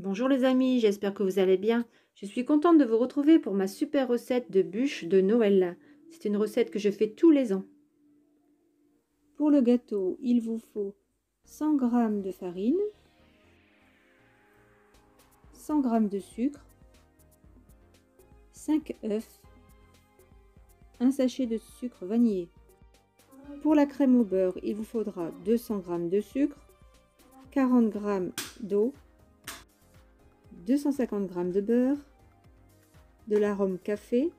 Bonjour les amis, j'espère que vous allez bien. Je suis contente de vous retrouver pour ma super recette de bûches de Noël. C'est une recette que je fais tous les ans. Pour le gâteau, il vous faut 100 g de farine, 100 g de sucre, 5 œufs, un sachet de sucre vanillé. Pour la crème au beurre, il vous faudra 200 g de sucre, 40 g d'eau, 250 g de beurre, de l'arôme café,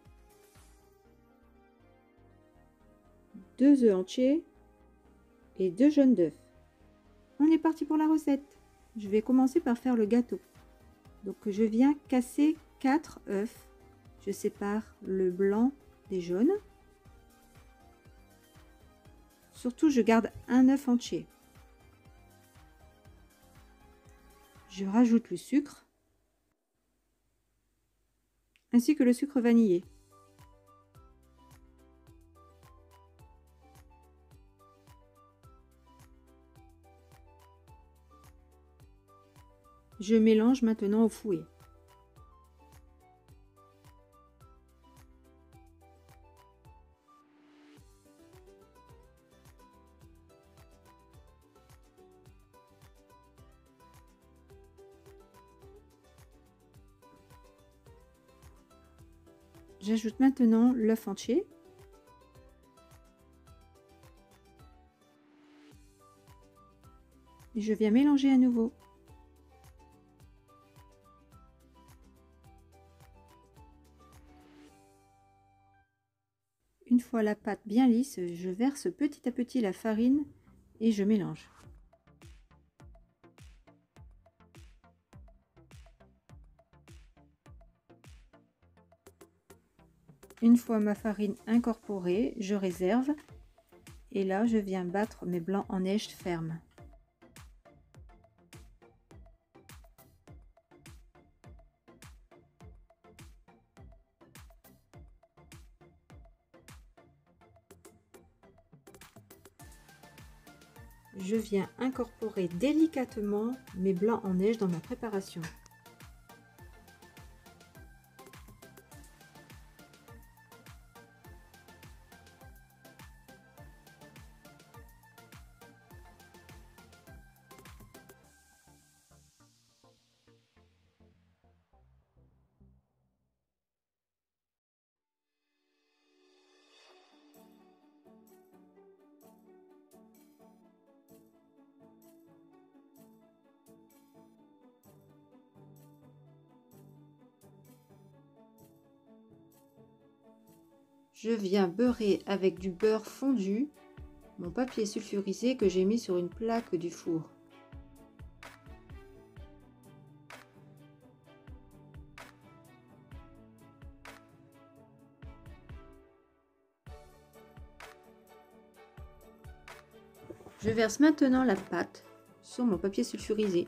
2 œufs entiers et 2 jaunes d'œufs. On est parti pour la recette. Je vais commencer par faire le gâteau. Donc je viens casser 4 œufs. Je sépare le blanc des jaunes. Surtout, je garde un œuf entier. Je rajoute le sucre ainsi que le sucre vanillé. Je mélange maintenant au fouet. J'ajoute maintenant l'œuf entier. Et je viens mélanger à nouveau. Une fois la pâte bien lisse, je verse petit à petit la farine et je mélange. Une fois ma farine incorporée, je réserve et là je viens battre mes blancs en neige ferme. Je viens incorporer délicatement mes blancs en neige dans ma préparation. Je viens beurrer avec du beurre fondu mon papier sulfurisé que j'ai mis sur une plaque du four. Je verse maintenant la pâte sur mon papier sulfurisé.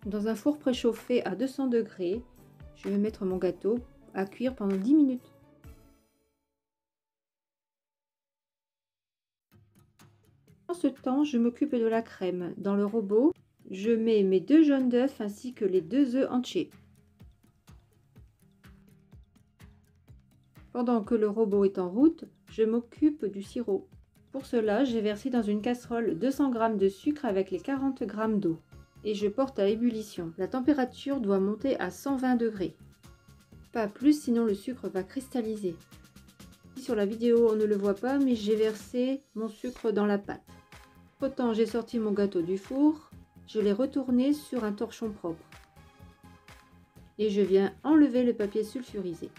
Dans un four préchauffé à 200 degrés, je vais mettre mon gâteau à cuire pendant 10 minutes. En ce temps, je m'occupe de la crème. Dans le robot, je mets mes 2 jaunes d'œufs ainsi que les 2 œufs entiers. Pendant que le robot est en route, je m'occupe du sirop. Pour cela, j'ai versé dans une casserole 200 g de sucre avec les 40 g d'eau. Et je porte à ébullition. La température doit monter à 120 degrés. Pas plus, sinon le sucre va cristalliser. Sur la vidéo, on ne le voit pas, mais j'ai versé mon sucre dans la pâte. Autant j'ai sorti mon gâteau du four, je l'ai retourné sur un torchon propre. Et je viens enlever le papier sulfurisé.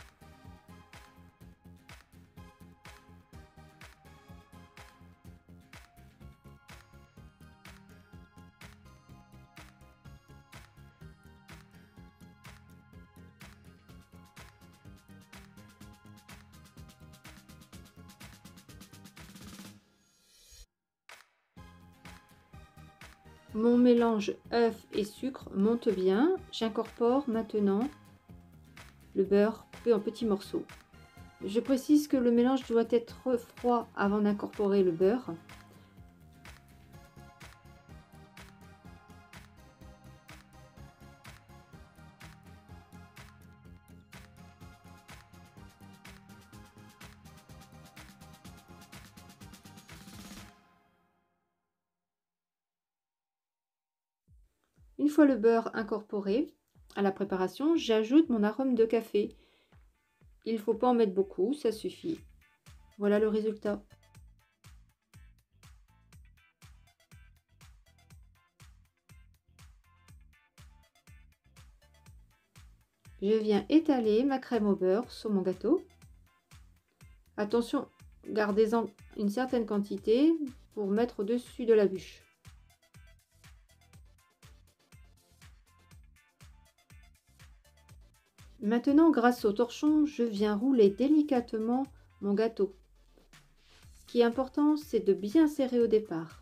Mon mélange œuf et sucre monte bien. J'incorpore maintenant le beurre coupé en petits morceaux. Je précise que le mélange doit être froid avant d'incorporer le beurre. Une fois le beurre incorporé à la préparation, j'ajoute mon arôme de café. Il ne faut pas en mettre beaucoup, ça suffit. Voilà le résultat. Je viens étaler ma crème au beurre sur mon gâteau. Attention, gardez-en une certaine quantité pour mettre au-dessus de la bûche. Maintenant, grâce au torchon, je viens rouler délicatement mon gâteau. Ce qui est important, c'est de bien serrer au départ.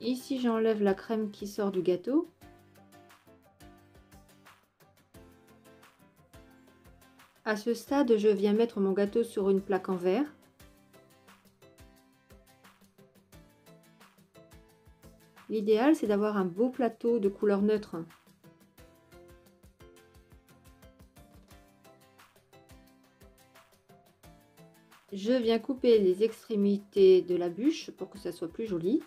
Ici, j'enlève la crème qui sort du gâteau. À ce stade, je viens mettre mon gâteau sur une plaque en verre. L'idéal, c'est d'avoir un beau plateau de couleur neutre. Je viens couper les extrémités de la bûche pour que ça soit plus joli.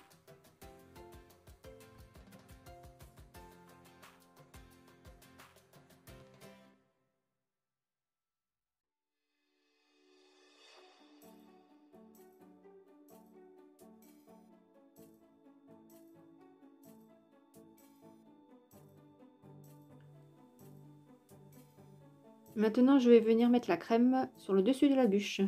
Maintenant, je vais venir mettre la crème sur le dessus de la bûche.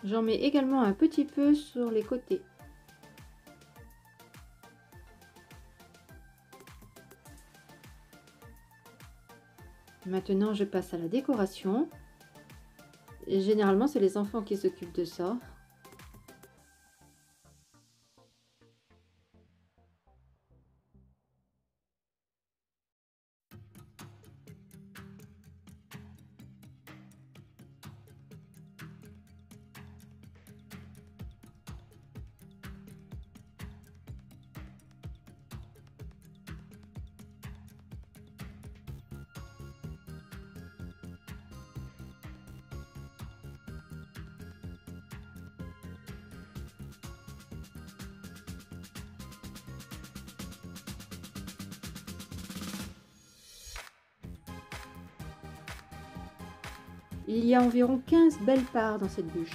J'en mets également un petit peu sur les côtés. Maintenant, je passe à la décoration. Et généralement, c'est les enfants qui s'occupent de ça. Il y a environ 15 belles parts dans cette bûche.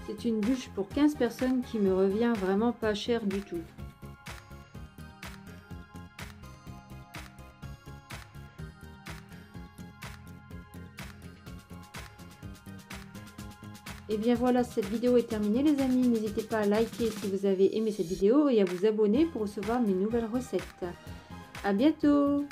C'est une bûche pour 15 personnes qui me revient vraiment pas cher du tout. Et bien voilà, cette vidéo est terminée les amis. N'hésitez pas à liker si vous avez aimé cette vidéo et à vous abonner pour recevoir mes nouvelles recettes. À bientôt!